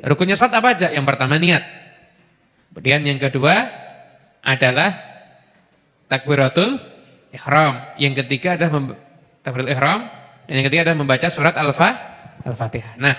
Rukunnya sholat apa aja? Yang pertama niat. Kemudian yang kedua adalah takbiratul ihram. Yang ketiga adalah takbiratul ihram. Dan yang ketiga adalah membaca surat Al-Fatihah. Nah,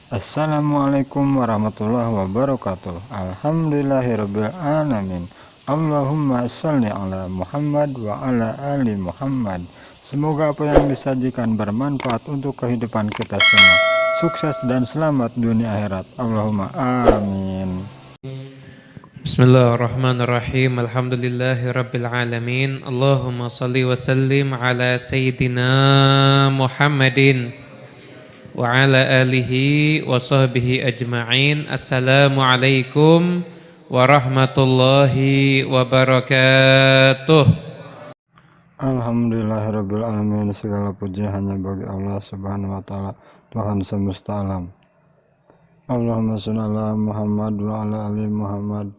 Assalamualaikum warahmatullahi wabarakatuh. Alhamdulillahirabbil alamin. Allahumma shalli ala Muhammad wa ala ali Muhammad. Semoga apa yang disajikan bermanfaat untuk kehidupan kita semua. Sukses dan selamat dunia akhirat. Allahumma amin. Bismillahirrahmanirrahim. Alhamdulillahirabbil alamin. Allahumma shalli wa sallim ala sayyidina Muhammadin wa ala alihi wa sahbihi ajma'in. Assalamualaikum warahmatullahi wabarakatuh. Alhamdulillahirabbil alamin. Segala puji hanya bagi Allah Subhanahu wa taala, Tuhan semesta alam. Allahumma shalli ala Muhammad wa ala ali Muhammad.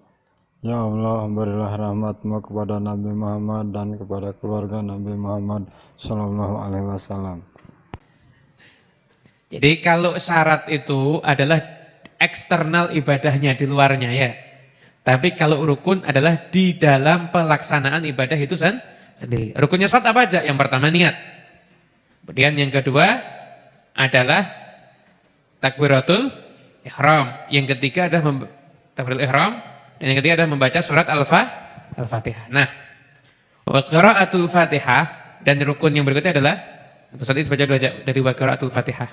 Ya Allah, berilah rahmat-Mu kepada Nabi Muhammad dan kepada keluarga Nabi Muhammad sallallahu alaihi wasallam. Jadi kalau syarat itu adalah eksternal ibadahnya, di luarnya ya. Tapi kalau rukun adalah di dalam pelaksanaan ibadah itu sendiri. Rukunnya sholat apa aja? Yang pertama niat. Kemudian yang kedua adalah takbiratul ihram. Yang ketiga adalah takbiratul ihram. Dan yang ketiga adalah membaca surat Al-Fatihah. Nah, wa qiraatul Fatihah, dan rukun yang berikutnya adalah saat ini baca dari wa qiraatul Fatihah.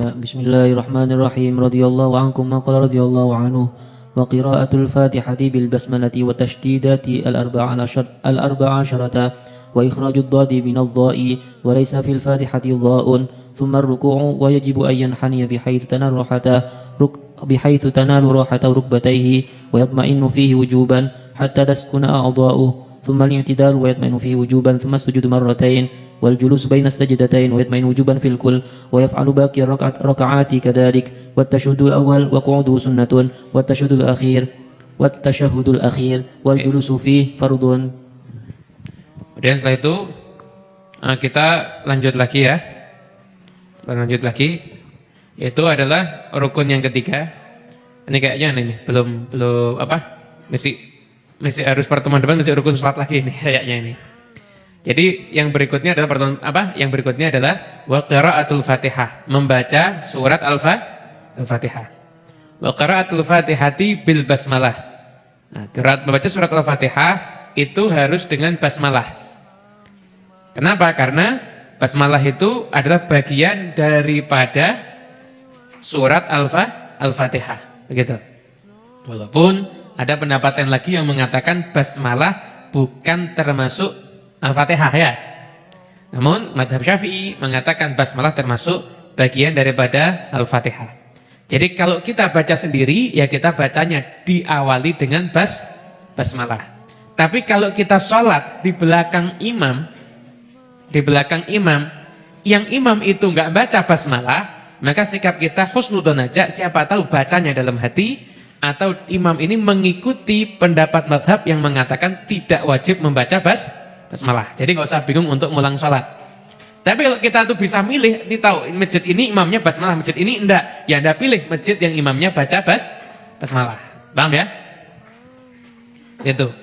Bismillahirrahmanirrahim. Radhiyallahu ankum ma qala radhiyallahu anhu. Wa qiraatul Fatihati bil basmalati wa tashdidati al-arba'asharata wa ikhrajud dadi min ad-da'i wa laysa fil Fatihati dha'un. Thumma ar-ruku'u wa yajibu an yanhaniya bihaythu tanalu rahata rukbatayhi wa yatma'innu fihi wujuban hatta taskuna a'dha'uhu. Thumma al-i'tidalu wa yatma'innu fihi wujuban thumma as-sujudu marratayn والجلوس بين السجدتين ويطمئن وجوبا في الكل ويفعل باقي الركعات كذلك والتشهد الأول وقعوده سنة والتشهد الأخير والجلوس فيه فرض. Kemudian setelah itu kita lanjut lagi ya. Itu adalah rukun yang ketiga. Ini kayaknya ini belum apa? Masih harus pertemuan depan masih rukun salat lagi ini kayaknya ini. Jadi yang berikutnya adalah Yang berikutnya adalah wa qiraatul Fatihah, membaca surat Al-Fatihah. Wa qiraatul Fatihati bil basmalah. Nah, membaca surat Al-Fatihah itu harus dengan basmalah. Kenapa? Karena basmalah itu adalah bagian daripada surat Al-Fatihah, begitu. Walaupun ada pendapat yang lagi yang mengatakan basmalah bukan termasuk Al-Fatihah ya. Namun mazhab Syafi'i mengatakan basmalah termasuk bagian daripada Al-Fatihah. Jadi kalau kita baca sendiri ya kita bacanya diawali dengan basmalah. Tapi kalau kita sholat di belakang imam, yang imam itu nggak baca basmalah, maka sikap kita husnudzon aja, siapa tahu bacanya dalam hati, atau imam ini mengikuti pendapat mazhab yang mengatakan tidak wajib membaca basmalah. Jadi nggak usah bingung untuk ngulang sholat. Tapi kalau kita tuh bisa milih, ini tahu masjid ini imamnya basmalah, masjid ini enggak, ya Anda pilih masjid yang imamnya baca basmalah. Paham ya? Itu.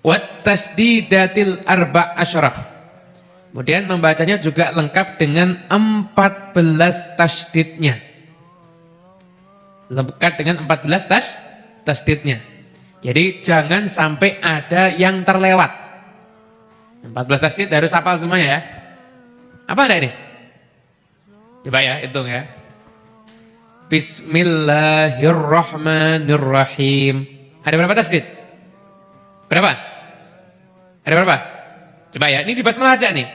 Wat tasdidatil arba'asyarah. Kemudian membacanya juga lengkap dengan 14 tasdidnya. Lengkap dengan 14 tasdidnya. Jadi jangan sampai ada yang terlewat. 14 tasdid harus hafal semuanya ya. Apa ada ini? Coba ya, hitung ya. Bismillahirrahmanirrahim. Ada berapa tasdid? Berapa? Ada berapa? Coba ya, ini di basmalah aja nih.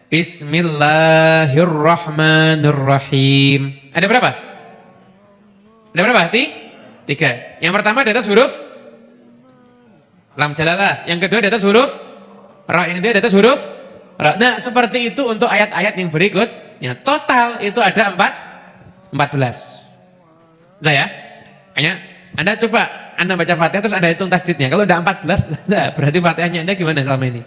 Bismillahirrahmanirrahim. Ada berapa? Ada berapa? 3. Yang pertama di atas huruf lam jalalah. Yang kedua di atas huruf ra, yang dia di atas huruf ra. Nah, seperti itu untuk ayat-ayat yang berikutnya. Total itu ada 14. Nah ya, hanya Anda coba Anda baca Fatihah terus Anda hitung tasdidnya. Kalau udah 14, nah, berarti Fatihahnya Anda gimana selama ini?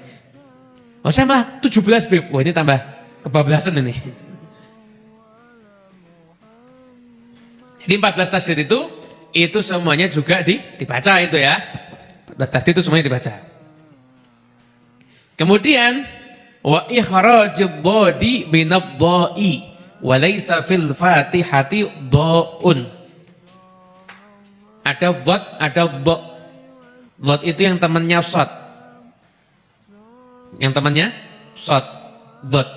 Oh, saya mah 17 beb. Wah, ini tambah kebablasan ini. Jadi 14 tasydid itu semuanya juga dibaca itu ya. 14 tasydid itu semuanya dibaca. Kemudian wa ikhrajud dhadi minad dha'i wa laysa fil Fatihati dha'un. Ada dhad, ada dha. Dhad itu yang temannya shad. Yang temannya shad. Dhad.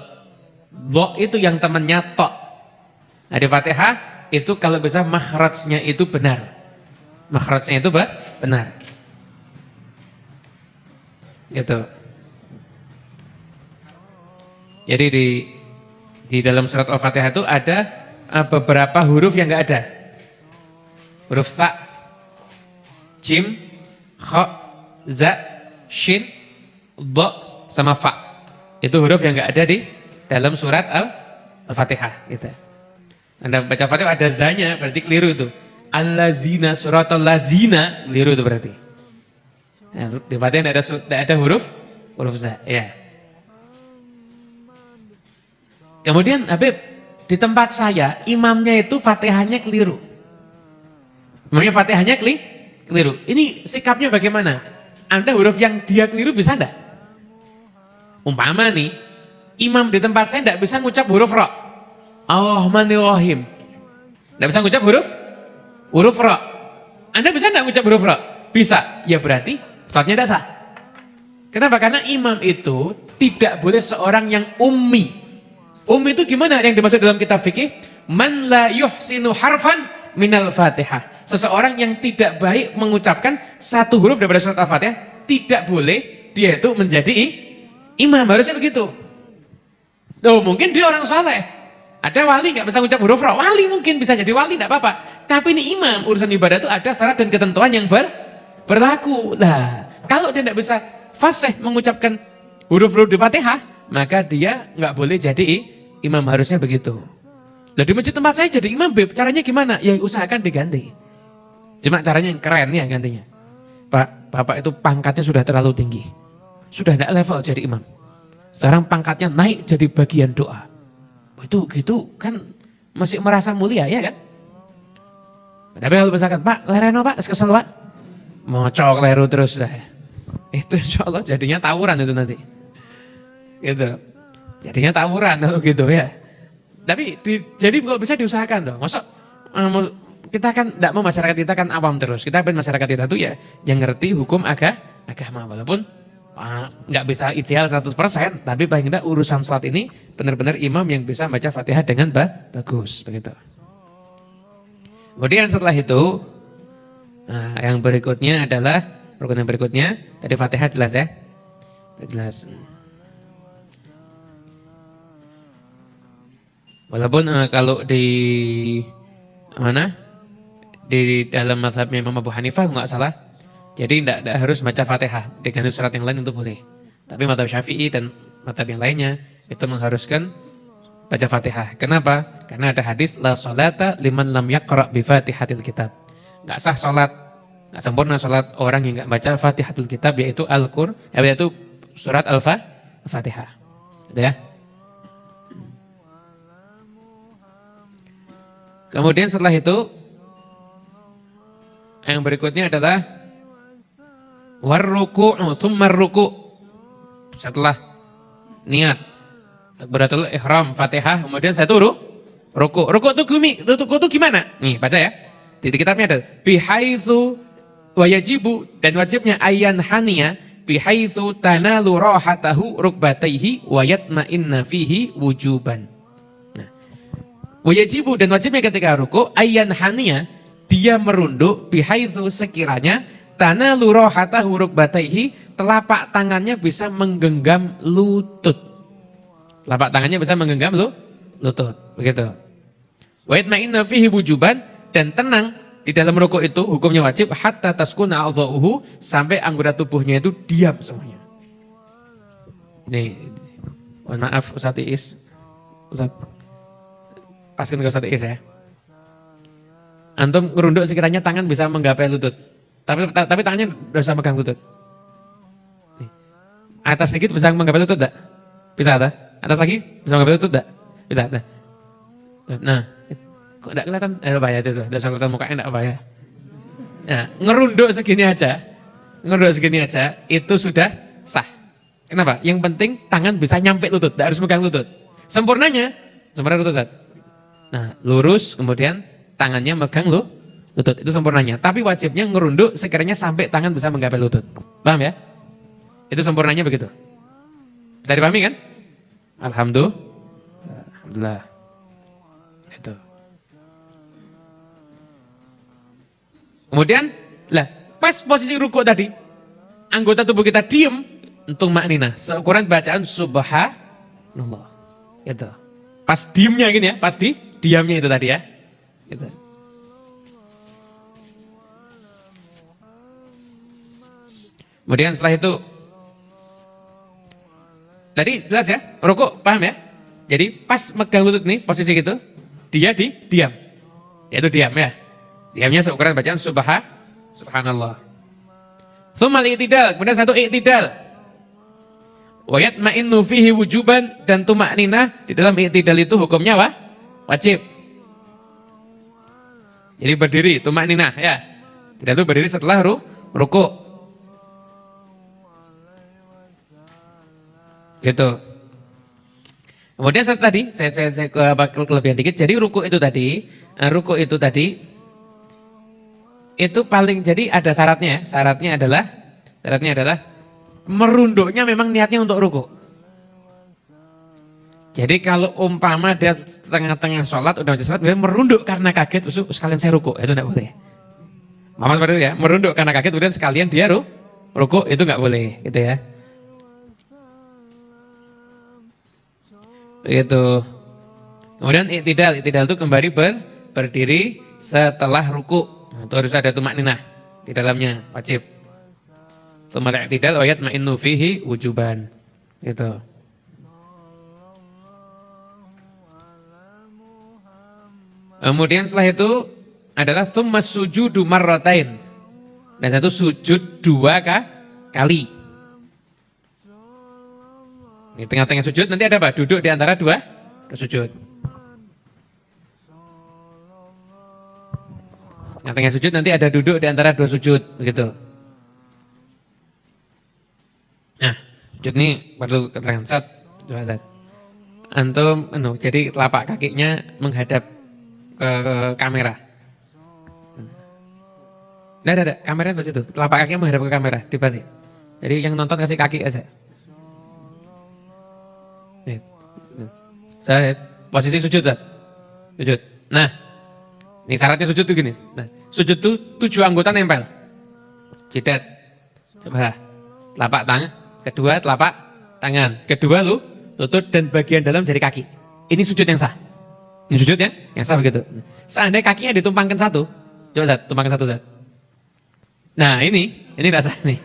Dha itu yang temannya ta. Nah, di Fatihah itu kalau bisa makhrajnya itu benar. Makhrajnya itu benar. Gitu. Jadi di dalam surat Al-Fatihah itu ada beberapa huruf yang enggak ada. Huruf ta, jim, kha, za, shin, dha sama fa. Itu huruf yang enggak ada di dalam surat Al-Fatihah gitu. Anda baca Fatihah ada zanya, berarti keliru itu. Allazina, suratul lazina, keliru itu berarti. Nah, di Fatihah tidak ada huruf za, ya. Kemudian Habib, di tempat saya imamnya itu Fatihahnya keliru. Imamnya Fatihahnya keliru. Ini sikapnya bagaimana? Anda huruf yang dia keliru bisa enggak? Umpama nih, imam di tempat saya enggak bisa ngucap huruf ra. Ar-Rahmanir-Rahim. Enggak bisa ngucap huruf ra. Anda bisa enggak ngucap huruf ra? Bisa. Ya berarti salatnya enggak sah. Kenapa? Karena imam itu tidak boleh seorang yang ummi. Ummi itu gimana yang dimaksud dalam kitab fikih? Man la yuhsinu harfan minal Fatihah. Seseorang yang tidak baik mengucapkan satu huruf daripada surat Al-Fatihah, tidak boleh dia itu menjadi imam, harusnya begitu. Oh, mungkin dia orang saleh. Ada wali nggak bisa mengucap huruf ra, wali mungkin bisa jadi wali, tidak apa-apa. Tapi ini imam, urusan ibadah itu ada syarat dan ketentuan yang berlaku. Lah, kalau dia tidak bisa fasih mengucapkan huruf-huruf di Fatihah, maka dia nggak boleh jadi imam, harusnya begitu. Lah di masjid tempat saya jadi imam, Beb, caranya gimana? Ya usahakan diganti. Cuma caranya yang keren ya gantinya. Pak, Bapak itu pangkatnya sudah terlalu tinggi. Sudah tidak level jadi imam. Sekarang pangkatnya naik jadi bagian doa. Itu gitu kan masih merasa mulia ya kan? Tapi kalau misalkan, Pak, lereno Pak, kesel Pak. Mocok leru terus dah. Itu insya Allah jadinya tawuran itu nanti. Gitu. Jadinya tawuran kalau gitu ya. Tapi jadi kalau bisa diusahakan dong. Masa kita kan tidak mau masyarakat kita kan awam terus. Kita pengen masyarakat kita tuh ya yang ngerti hukum agama, walaupun nggak bisa ideal 100%, tapi paling tidak urusan sholat ini benar-benar imam yang bisa baca Fatihah dengan bagus begitu. Kemudian setelah itu yang berikutnya adalah rukun yang berikutnya. Tadi Fatihah jelas ya. Jelas. Walaupun kalau di mana? Di dalam mazhabnya Imam Abu Hanifah nggak salah. Jadi tidak harus baca Fatihah, diganti surat yang lain itu boleh. Tapi mazhab Syafi'i dan mazhab yang lainnya itu mengharuskan baca Fatihah. Kenapa? Karena ada hadis la sholata liman lam yaqra bi Fatihatil kitab. Enggak sah salat, enggak sempurna salat orang yang enggak baca Fatihatul kitab, yaitu yaitu surat Al-Fatihah. Gitu ya. Kemudian setelah itu yang berikutnya adalah warruku'u tsumma ruku'. Setelah niat takbiratul ihram Fatihah, kemudian satu ruku'. Ruku' itu gimana? Nih, baca ya. Di kitabnya ada bihaitsu wa yajibu, dan wajibnya ayan haniya bihaitsu tanalu rahatahu rukbataihi wa yatma'inna fihi wujuban. Wajibu, dan wajibnya ketika ruku ayan haniya, dia merunduk bihaitsu sekiranya tanalu rahatahu rukbataihi, telapak tangannya bisa menggenggam lutut. Telapak tangannya bisa menggenggam lutut, begitu. Wa yatma'inna fihi wujuban, dan tenang di dalam ruku itu hukumnya wajib hatta taskuna a'dha'uhu, sampai anggota tubuhnya itu diam semuanya. Nih, mohon maaf Ustaz Iis. Ustaz, paskan ke Ustaz Iis ya. Antum ngerunduk sekiranya tangan bisa menggapai lutut. Tapi tangannya udah bisa megang lutut. Nih. Atas sedikit bisa menggapai lutut enggak? Bisa tak? Atas lagi bisa menggapai lutut enggak? Bisa. Nah, kok enggak kelihatan bahaya itu tuh, enggak kelihatan mukanya enggak bahaya. Nah, ngerunduk segini aja itu sudah sah. Kenapa? Yang penting tangan bisa nyampe lutut, enggak harus megang lutut. Sempurna lutut. Nah, lurus kemudian tangannya megang lutut, itu sempurnanya. Tapi wajibnya ngerunduk sekiranya sampai tangan bisa menggapai lutut. Paham ya? Itu sempurnanya begitu. Bisa dipahami kan? Alhamdulillah. Itu. Kemudian, lah, pas posisi rukuk tadi, anggota tubuh kita diem untuk maknina, seukuran bacaan subhanallah. Gitu. Pas diemnya gini ya, pas diamnya itu tadi ya. Gitu. Kemudian setelah itu, tadi jelas ya, rukuk, paham ya? Jadi pas megang lutut nih, posisi gitu, dia diam. Dia itu diam ya. Diamnya seukuran bacaan subhanallah. Tsummal i'tidal, kemudian satu i'tidal. Wa yatma'innu fihi wujuban, dan tumakninah di dalam i'tidal itu hukumnya wajib. Jadi berdiri, tumakninah ya. Tidak itu berdiri setelah rukuk. Gitu. Kemudian saat tadi saya kelebihan dikit. Jadi ruku itu tadi itu paling, jadi ada syaratnya. Syaratnya adalah merunduknya memang niatnya untuk ruku. Jadi kalau umpama dia tengah-tengah sholat, udah sholat, dia merunduk karena kaget, sekalian saya ruku, itu tidak boleh. Mama seperti itu ya, merunduk karena kaget, kemudian sekalian dia ruku, itu nggak boleh, gitu ya. Begitu. Kemudian i'tidal itu kembali berdiri setelah ruku. Itu harus ada tumakninah di dalamnya, wajib. Tsummal i'tidal wa yatma'innu fihi wujuban. Gitu. Kemudian setelah itu adalah tsummas sujudu marratain. Dan satu sujud 2 kali. Di tengah-tengah sujud nanti ada apa? Duduk di antara dua sujud. Tengah-tengah sujud nanti ada duduk di antara dua sujud, begitu. Nah, sujud ini perlu keterangan. Coba. Antum, jadi telapak kakinya menghadap ke kamera. Ada, kameranya di situ. Telapak kakinya menghadap ke kamera, dibalik. Jadi yang nonton kasih kaki aja. Saya posisi sujud. Sujud. Nah, ini syaratnya sujud tuh gini. Nah, sujud tuh 7 anggota nempel. Jidat. Coba. Telapak tangan, kedua telapak tangan, kedua lutut dan bagian dalam jari kaki. Ini sujud yang sah. Ini sujud yang sah begitu. Seandainya kakinya ditumpangkan satu, coba Zat, tumpangkan satu Zat. Nah, ini tidak sah nih.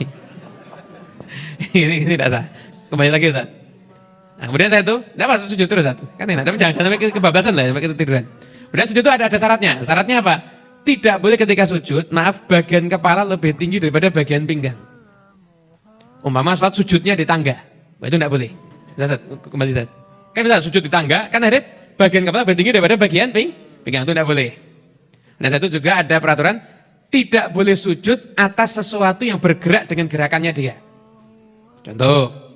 ini tidak sah. Kembali lagi Zat. Nah, kemudian saya tuh, enggak masuk sujud terus satu. Kan enak, tapi jangan sampai kebablasan lah, sampai ketiduran. Kemudian sujud itu ada syaratnya. Syaratnya apa? Tidak boleh ketika sujud, bagian kepala lebih tinggi daripada bagian pinggang. Umpama sholat sujudnya di tangga, itu enggak boleh. Zat, kembali Zat. Kan bisa sujud di tangga, kan akhirnya bagian kepala lebih tinggi daripada bagian pinggang, itu enggak boleh. Nah, satu juga ada peraturan, tidak boleh sujud atas sesuatu yang bergerak dengan gerakannya dia. Contoh.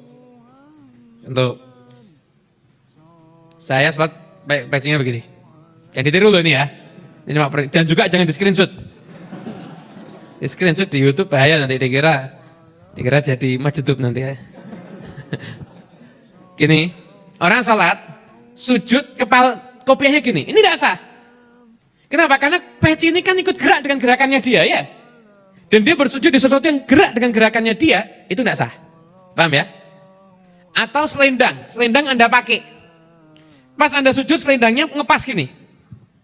Saya sholat patchingnya begini. Yang ditiru loh ini ya. Dan juga jangan di screenshot. Di screenshot di YouTube bahaya, nanti dikira jadi majdub nanti ya. Gini, orang sholat sujud kepala kopiahnya gini. Ini tidak sah. Kenapa? Karena peci ini kan ikut gerak dengan gerakannya dia ya. Dan dia bersujud di sesuatu yang gerak dengan gerakannya dia, itu tidak sah. Paham ya? Atau selendang Anda pakai. Pas Anda sujud, selendangnya ngepas gini.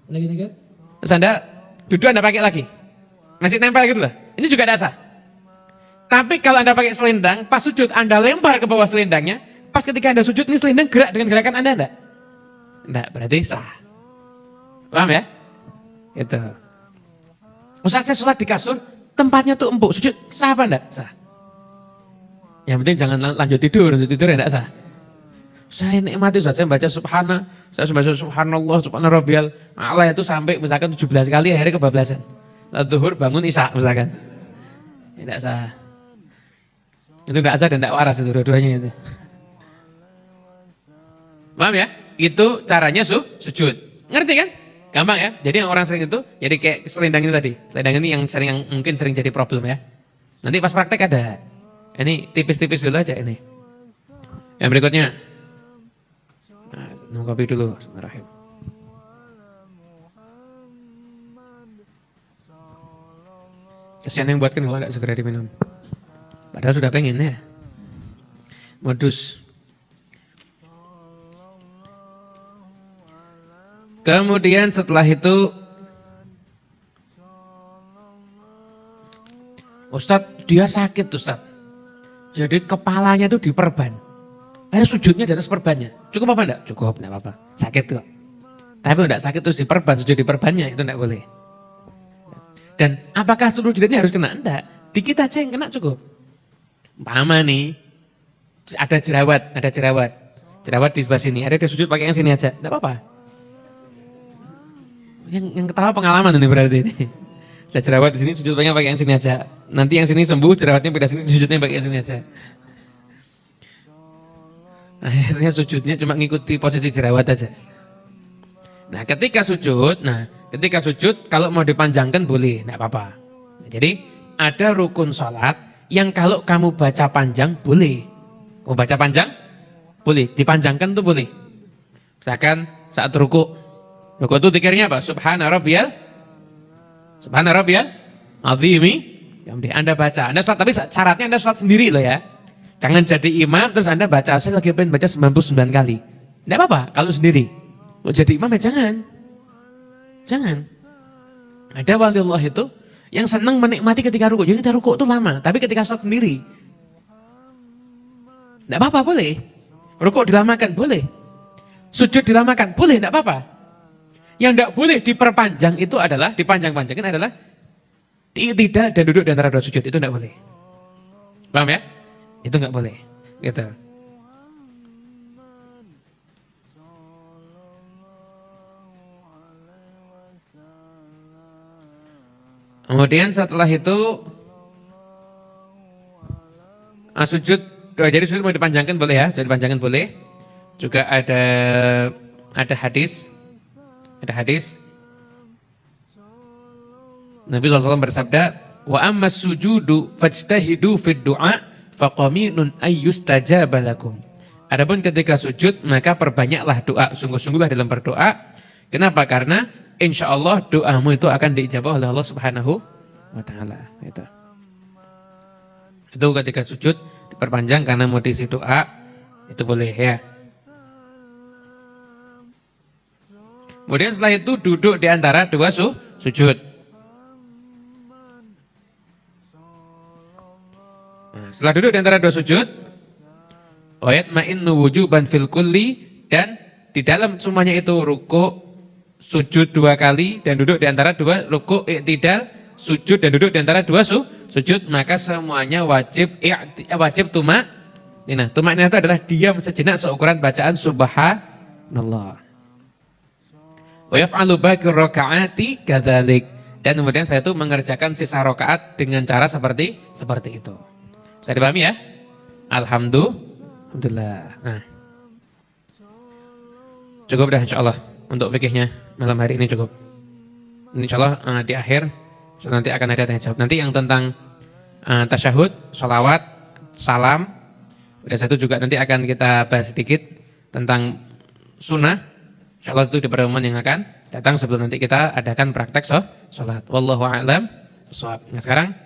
Terus Anda duduk, Anda pakai lagi. Masih nempel gitu lah. Ini juga tidak sah. Tapi kalau Anda pakai selendang, pas sujud Anda lempar ke bawah selendangnya, pas ketika Anda sujud, ini selendang gerak dengan gerakan Anda enggak? Enggak, berarti sah. Paham ya? Itu. Ustaz, saya sholat di kasur, tempatnya tuh empuk, sujud, sah apa enggak? Sah. Yang penting jangan lanjut tidur enggak sah. Saya nikmati saja baca subhana, saya baca subhanallah, subhanarabbiyal a'la itu sampai misalkan 17 kali akhirnya kebablasan. Zuhur bangun isya misalkan. Tidak sah. Itu tidak sah dan tidak waras itu dua-duanya itu. Paham ya? Itu caranya sujud. Ngerti kan? Gampang ya? Jadi yang orang sering itu, jadi kayak selendang ini tadi. Selendang ini yang mungkin sering jadi problem ya. Nanti pas praktek ada. Ini tipis-tipis dulu aja ini. Yang berikutnya. Nah, minum kopi dulu. Bismillahirrahmanirrahim. Kasihan yang buatkan kalau tidak segera diminum. Padahal sudah pengen ya. Modus. Kemudian setelah itu Ustadz dia sakit Ustadz. Jadi kepalanya itu diperban. Sujudnya di atas perbannya. Cukup apa enggak? Cukup, enggak apa-apa. Sakit kok. Tapi enggak sakit terus diperban, sujud di perbannya itu enggak boleh. Dan apakah seluruh jidatnya harus kena? Enggak. Dikit aja yang kena cukup. Umpama nih ada jerawat. Jerawat di sebelah sini. Ada dia sujud pakai yang sini aja. Enggak apa-apa. Yang ketawa pengalaman ini berarti ini. Ada jerawat di sini, sujud pakai yang sini aja. Nanti yang sini sembuh, jerawatnya pindah sini, sujudnya pakai yang sini aja. Akhirnya sujudnya cuma ngikuti posisi jerawat aja. Nah, ketika sujud kalau mau dipanjangkan boleh, enggak apa-apa. Jadi ada rukun sholat yang kalau kamu baca panjang boleh. Kamu baca panjang boleh, dipanjangkan tuh boleh. Misalkan saat ruku itu zikirnya apa? Subhana rabbiyal azimi. Anda baca, Anda sholat, tapi syaratnya Anda sholat sendiri loh ya. Jangan jadi imam terus Anda baca, saya lagi pengen baca 99 kali. Tidak apa-apa kalau sendiri. Mau jadi imam ya jangan. Ada waliullah itu yang senang menikmati ketika ruku. Jadi ketika ruku itu lama, tapi ketika sholat sendiri tidak apa-apa, boleh. Ruku dilamakan, boleh. Sujud dilamakan, boleh, tidak apa-apa. Yang tidak boleh diperpanjang itu adalah, dipanjang-panjangin adalah i'tidal dan duduk di antara dua sujud, itu tidak boleh. Paham ya? Itu nggak boleh. Gitu. Kemudian setelah itu sujud, jadi sujud mau dipanjangkan boleh ya, jadi dipanjangkan boleh. Juga ada hadis. Nabi SAW bersabda, wa ammas sujudu fajtahidu fid du'a faqaminun ayyustajaba lakum. Adapun ketika sujud maka perbanyaklah doa, sungguh-sungguhlah dalam berdoa. Kenapa? Karena insyaallah doamu itu akan diijabah oleh Allah Subhanahu wa taala. Itu ketika sujud diperpanjang karena mau diisi doa, itu boleh ya. Kemudian setelah itu duduk di antara dua sujud. Nah, setelah duduk di antara dua sujud, wa yatma'innu wujuban fil kulli, dan di dalam semuanya itu ruku, sujud 2 kali dan duduk di antara dua ruku, i'tidal, sujud dan duduk di antara dua sujud, maka semuanya wajib tumak-ninah. Tumak-ninah itu adalah diam sejenak seukuran bacaan subhanallah. Wa yaf'alu baqi rakaati kadzalik, dan kemudian saya itu mengerjakan sisa rakaat dengan cara seperti itu. Bisa dipahami ya? Alhamdulillah. Nah. Cukup dah insyaallah untuk fikihnya malam hari ini cukup. Insyaallah di akhir nanti akan ada tanya jawab. Nanti yang tentang tasyahud, sholawat, salam, udah satu juga nanti akan kita bahas sedikit tentang sunnah. InsyaAllah itu di pertemuan yang akan datang sebelum nanti kita adakan praktek sholat. Wallahu a'lam bishawab. Nah sekarang